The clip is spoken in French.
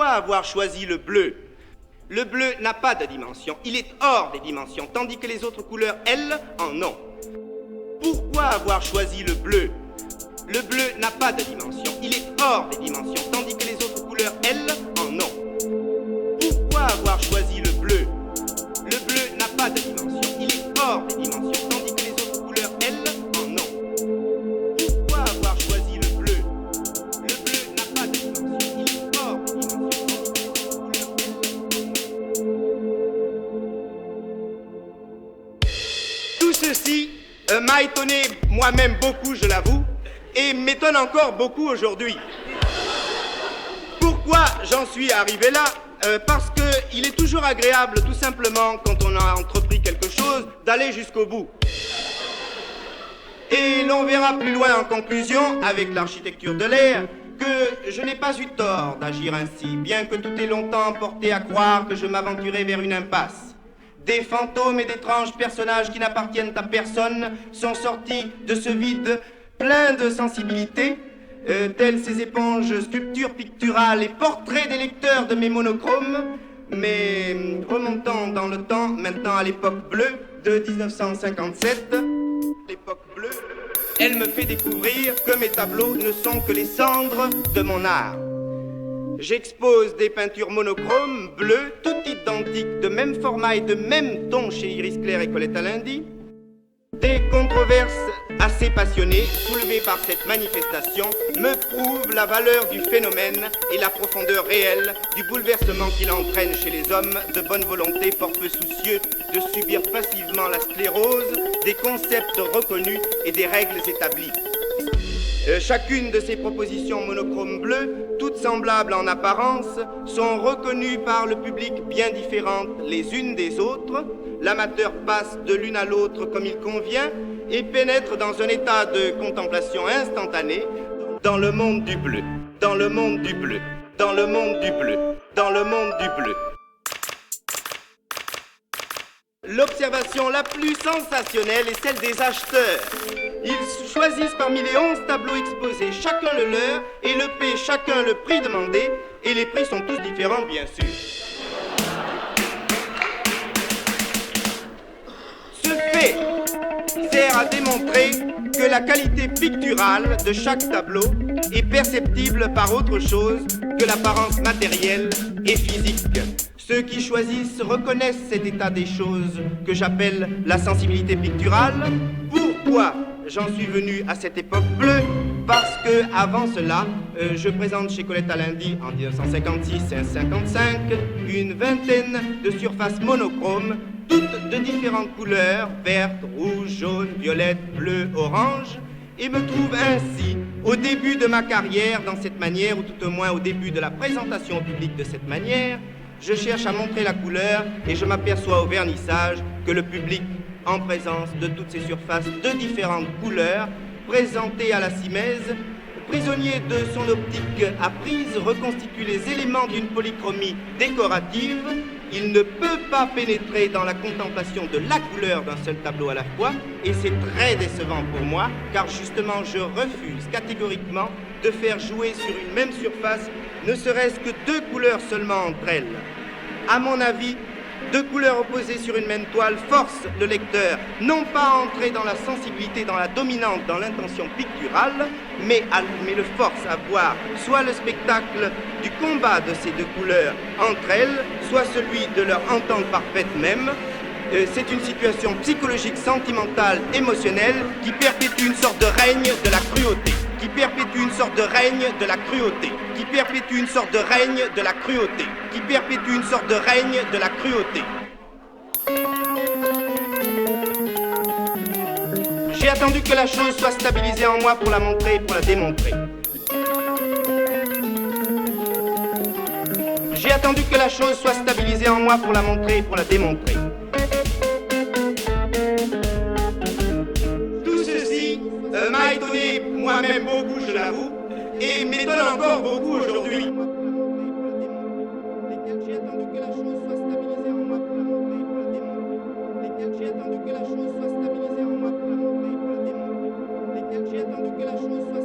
Pourquoi avoir choisi le bleu? Le bleu n'a pas de dimension, il est hors des dimensions, tandis que les autres couleurs, elles, en ont. Pourquoi avoir choisi le bleu? Le bleu n'a pas de dimension, il est hors des dimensions, tandis que les autres couleurs, elles, en ont. Pourquoi avoir choisi le bleu? Le bleu n'a pas de dimension, il est hors des dimensions, tandis que les autres couleurs, elles, en ont. Pourquoi avoir choisi le bleu? Le bleu n'a pas de dimension, il est hors des dimensions, tandis que les autres couleurs, elles, en ont. Tout ceci m'a étonné moi-même beaucoup, je l'avoue, et m'étonne encore beaucoup aujourd'hui. Pourquoi j'en suis arrivé là? Parce qu'il est toujours agréable, tout simplement, quand on a entrepris quelque chose, d'aller jusqu'au bout. Et l'on verra plus loin en conclusion, avec l'architecture de l'air, que je n'ai pas eu tort d'agir ainsi, bien que tout ait longtemps porté à croire que je m'aventurais vers une impasse. Des fantômes et d'étranges personnages qui n'appartiennent à personne sont sortis de ce vide plein de sensibilité, telles ces éponges, sculptures picturales et portraits des lecteurs de mes monochromes, mais remontant dans le temps, maintenant à l'époque bleue de 1957, l'époque bleue, elle me fait découvrir que mes tableaux ne sont que les cendres de mon art. J'expose des peintures monochromes, bleues, toutes identiques, de même format et de même ton chez Iris Clair et Colette Alindi. Des controverses assez passionnées, soulevées par cette manifestation, me prouvent la valeur du phénomène et la profondeur réelle du bouleversement qu'il entraîne chez les hommes de bonne volonté fort peu soucieux de subir passivement la sclérose des concepts reconnus et des règles établies. Chacune de ces propositions monochromes bleues, toutes semblables en apparence, sont reconnues par le public bien différentes les unes des autres. L'amateur passe de l'une à l'autre comme il convient et pénètre dans un état de contemplation instantanée dans le monde du bleu, dans le monde du bleu, dans le monde du bleu, dans le monde du bleu. L'observation la plus sensationnelle est celle des acheteurs. Ils choisissent parmi les 11 tableaux exposés chacun le leur et le paient chacun le prix demandé, et les prix sont tous différents bien sûr. Ce fait sert à démontrer que la qualité picturale de chaque tableau est perceptible par autre chose que l'apparence matérielle et physique. Ceux qui choisissent reconnaissent cet état des choses que j'appelle la sensibilité picturale. Pourquoi j'en suis venu à cette époque bleue? Parce que avant cela, je présente chez Colette Alindi en 1956 et 1955 une vingtaine de surfaces monochromes, toutes de différentes couleurs, verte, rouge, jaune, violette, bleu, orange, et me trouve ainsi au début de ma carrière dans cette manière, ou tout au moins au début de la présentation au public de cette manière. Je cherche à montrer la couleur et je m'aperçois au vernissage que le public, en présence de toutes ces surfaces de différentes couleurs, présentées à la simèse, prisonnier de son optique apprise, reconstitue les éléments d'une polychromie décorative. Il ne peut pas pénétrer dans la contemplation de la couleur d'un seul tableau à la fois, et c'est très décevant pour moi, car justement je refuse catégoriquement de faire jouer sur une même surface ne serait-ce que deux couleurs seulement entre elles. À mon avis, deux couleurs opposées sur une même toile forcent le lecteur non pas à entrer dans la sensibilité, dans la dominante, dans l'intention picturale, mais le force à voir soit le spectacle du combat de ces deux couleurs entre elles, soit celui de leur entente parfaite même. C'est une situation psychologique, sentimentale, émotionnelle qui perpétue une sorte de règne de la cruauté, qui perpétue une sorte de règne de la cruauté, qui perpétue une sorte de règne de la cruauté, qui perpétue une sorte de règne de la cruauté. J'ai attendu que la chose soit stabilisée en moi pour la montrer et pour la démontrer. J'ai attendu que la chose soit stabilisée en moi pour la montrer et pour la démontrer. Tout ceci m'a étonné moi-même beaucoup, je l'avoue, et m'étonne encore beaucoup aujourd'hui. J'ai attendu que la chose soit stabilisée en moi pour la montrer et pour la démontrer. J'ai attendu que la chose soit stabilisée en moi pour la montrer et pour la démontrer. J'ai attendu que la chose soit